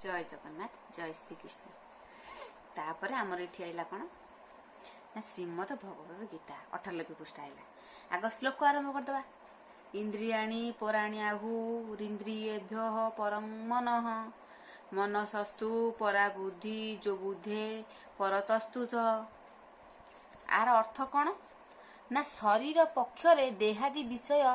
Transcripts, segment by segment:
जय जगन्नाथ जय श्री कृष्ण। तापर आमर ये आईला कौन ना श्रीमद भगवद गीता 98 पृष्ठ आईला। आग श्लोक आरंभ करदे। इंद्रियाणी पराणी आहुरिंद्रियेभ्य परं मनः मनसस्तु परा बुद्धि जो बुद्धे परतस्तु च। आर अर्थ कौन ना शरीर पक्षरे देहादि विषय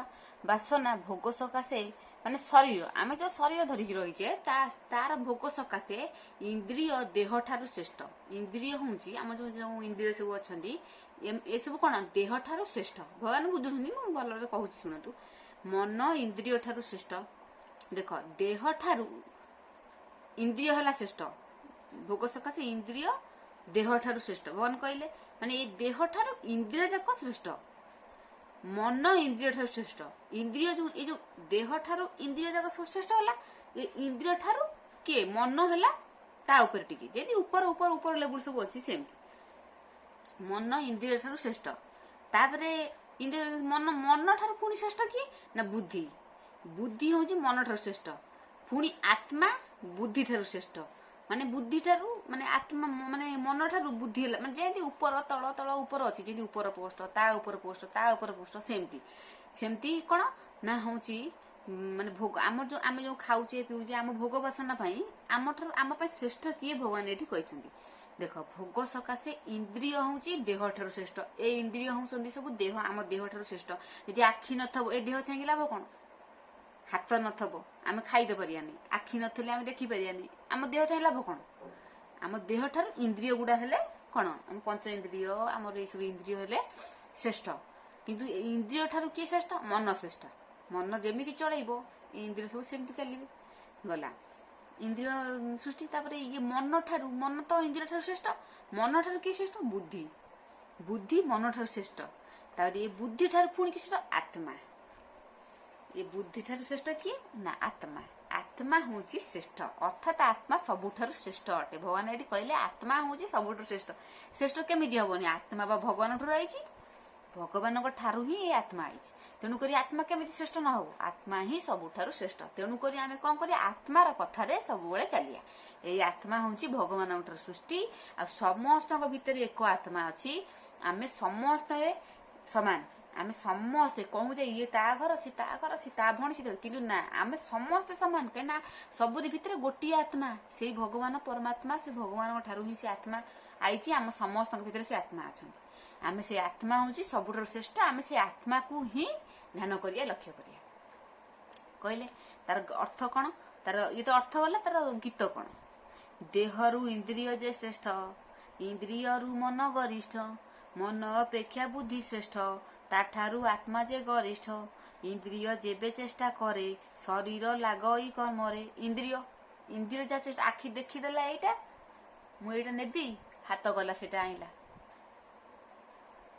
बासना भोग सकाशे माने शरीर आमे जो शरीर धरिकी रहीचे तार भोग सकाशे इंद्रिय देह ठारू श्रेष्ठ। इंद्रिय होउची आम जो जो इंद्रिय सब अछंती ए सब कोन देह ठारू श्रेष्ठ। भगवान बुझुछंती मु भलरे कहूची सुनतु। मन इंद्रिय ठारू श्रेष्ठ। देख देह ठारू इंद्रिय हला श्रेष्ठ। भोग सकाशे इंद्रिय देह ठारू श्रेष्ठ भगवान कहले माने ए देह ठारू इंद्रिय जाक श्रेष्ठ। मन इंद्रिय ठारू श्रेष्ठ। इंद्रिय जो ए जो देह ठारू इंद्रिय जाक श्रेष्ठ होला ए इंद्रिय ठारू के मन होला ता ऊपर टिके जेदी ऊपर ऊपर ऊपर लेवल सब अछि सेमती मन इंद्रिय ठारू श्रेष्ठ। तापरे इंद्रिय मन मन ठारू पुनी श्रेष्ठ की ना बुद्धि। बुद्धि होची मन ठारू श्रेष्ठ। पुनी आत्मा बुद्धि ठारू श्रेष्ठ। माने बुद्धि ठारू माने आत्मा माने मन ठारू बुद्धि होला माने जेदी ऊपर तळ तळ ऊपर अछि जेदी ऊपर पोस्ट ता ऊपर पोस्ट सेमती सेमती कोन ना होची माने भोग आम जो आमे जो खाउचे पिउचे आम भोग वासना पई आम ठारू आम पई श्रेष्ठ किए भगवान एठी कहइछंती। देख भोग सकाशे इंद्रिय होची देह ठारू श्रेष्ठ। ए इंद्रिय होउसंती सब देह आम देह ठारू श्रेष्ठ। यदि आखि नथबो ए देह थांगी लाभ कोन हाथ नथबो आमे खाइ दे परियानी आखि नथले आमे देखि परियानी आम देह थांगी लाभ कोन आम देह ठारू इंद्रिय गुडा हेले कोन आम पंच इंद्रिय आमर ए सब इंद्रिय हेले श्रेष्ठ। किंतु इंद्रिय ठारू के श्रेष्ठ मन श्रेष्ठ। मन जेमिति चलैबो इंद्रिय सब सेमिति चलिबे गला इंद्रिय सृष्टि। तापर ये मन ठारू मन तो इंद्रिय ठारू श्रेष्ठ। मन ठारू के श्रेष्ठ बुद्धि। बुद्धि मन ठारू श्रेष्ठ। तापर ये बुद्धि ठारू पुणी के श्रेष्ठ आत्मा। ये बुद्धि ठारू श्रेष्ठ किए ना आत्मा। आत्मा होची श्रेष्ठ अर्थात आत्मा सबुठारू श्रेष्ठ अटे। भगवान एठी कहले आत्मा होची सबुठारू श्रेष्ठ। श्रेष्ठ केमिति हबोनी आत्मा बा भगवान ठारू आइची भगवान ठारू ही आत्मा आइची तेणु करी आत्मा केमिति श्रेष्ठ न हो आत्मा ही सबुठारू श्रेष्ठ। तेणु करी आमे कोन करी आत्मार कथारे सबुबेले चलिया। ए आत्मा होची भगवान ठारू सृष्टि आ समस्तक भितरे एक आत्मा अछि। आमे समस्त समान आमे समस्त कहू जे ये ता घर सी ता भणी सी किंतु ना आमे समस्त समान केना सबुरी भितरे गोटी आत्मा सेई भगवान परमात्मा से भगवान ठारू ही से आत्मा आइची। आम समस्त भितरे से आत्मा अछंती। आमे से आत्मा होची सबुठारू श्रेष्ठ। आमे से आत्मा को ही ध्यान करिया लक्ष्य करिया कहले। तार अर्थ कोन तार ये तो अर्थ वाला तार गीत कोन देहरु इंद्रिय जे श्रेष्ठ इंद्रियरु मन गरिष्ठ मन अपेक्षा बुद्धि श्रेष्ठ ताठारू आत्मा जे गरिष्ठ इंद्रिय जेबे चेष्टा करे शरीर लागई कर्मरे। इंद्रिय इंद्रिय जा चेष्टा आखि देखि देला एटा मु एटा नेबी हाथ गला सेटा आइला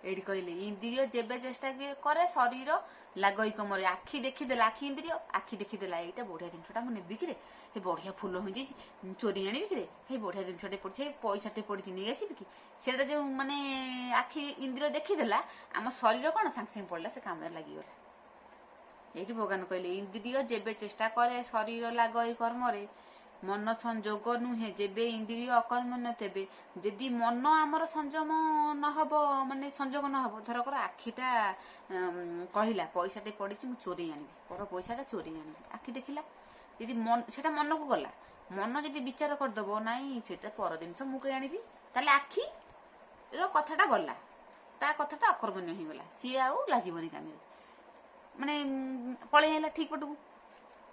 एडी कहले इंद्रिय जेबे चेष्टा करे शरीर लागई कमरे। आखि देखि देला आखि इंद्रिय आखि देखि देला एटा बढ़िया जिनसटा मु नेबी किरे हे बढ़िया फूल होई चोरी आनी किरे हे बढ़िया जिनसटे पड़छे पैसाटे पड़ी नै आसीबी कि सेटा जे माने आखि इंद्रिय देखि देला आम शरीर कोन सांग सांग पड़ला से काम लागि गला। एठी भगवान कहले इंद्रिय जेबे चेष्टा करे शरीर लागई कर्मरे मन संजोग नुहे जेबे इंद्रिय अकर्मण्य तेबे। यदि मन आमर संयम न हबो माने संजोग न हबो धर कर आखिटा कहिला पैसाटे पड़िछि मु चोरी आनिबी पर पैसाटा चोरी आनिबी आखि देखिला यदि मन सेटा मन को गला मन यदि विचार कर दबो नाही सेटा पर दिनस मु कहि आनिबी ताले आखि रो कथाटा गला ता कथाटा अकर्मण्य हि गला सी आउ लागिबनी कामे माने पळे हैला ठीक पटू।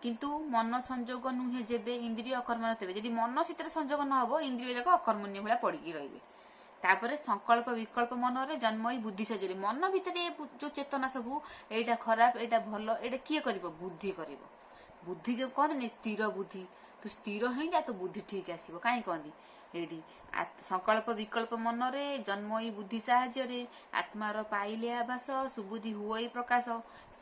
किंतु मन संजोग नुहे जेबे इंद्रिय अकर्मण्य तेबे यदि मन सितरे संजोग न हबो इंद्रिय जाक अकर्मण्य भला पड़िकी रहिबे। तापरे संकल्प विकल्प मनरे जन्मई बुद्धि सजरे मन भितरे जो चेतना सबु एटा खराब एटा भलो एटा किए करिवो बुद्धि करिवो। बुद्धि जो कहते स्थिर बुद्धि तू स्थिर हो जा तो बुद्धि ठीक आसीबो काई कहंदी एडी संकल्प विकल्प मनरे जन्मई बुद्धि साहाय्य आत्मार पाइले आभास सुबुद्धि हुई प्रकाश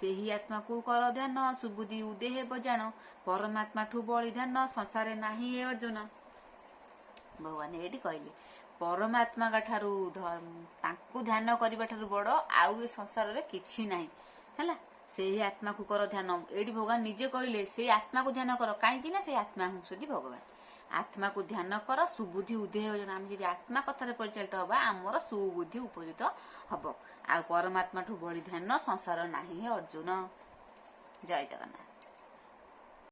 सेही आत्मा को कर ध्यान सुबुद्धि उदेहे बजाण परमात्मा ठू बଳି ध्यान संसारे नाही हे अर्जुन। भगवान एडी कहले परमात्मा का ठारू तांकु ध्यान करबा ठारू बड़ आउ ए संसार रे किछि नाही हैला से आत्मा को कर ध्यान। एडी भगवान निजे कहले से आत्मा को ध्यान कर कहीं ना से आत्मा हूँ भगवान ଆତ୍ମାକୁ ଧ୍ୟାନ କର, ସୁବୁଦ୍ଧି ଉଦୟ ହେବ। ଆମେ ଯଦି ଆତ୍ମା କଥାରେ ପରିଚାଳିତ ହବା ଆମର ସୁବୁଦ୍ଧି ଉପଜିତ ହବ। ଆଉ ପରମାତ୍ମାଠୁ ବଳି ଧ୍ୟାନ ସଂସାର ନାହିଁ ଅର୍ଜୁନ। ଜୟ ଜଗନ୍ନାଥ।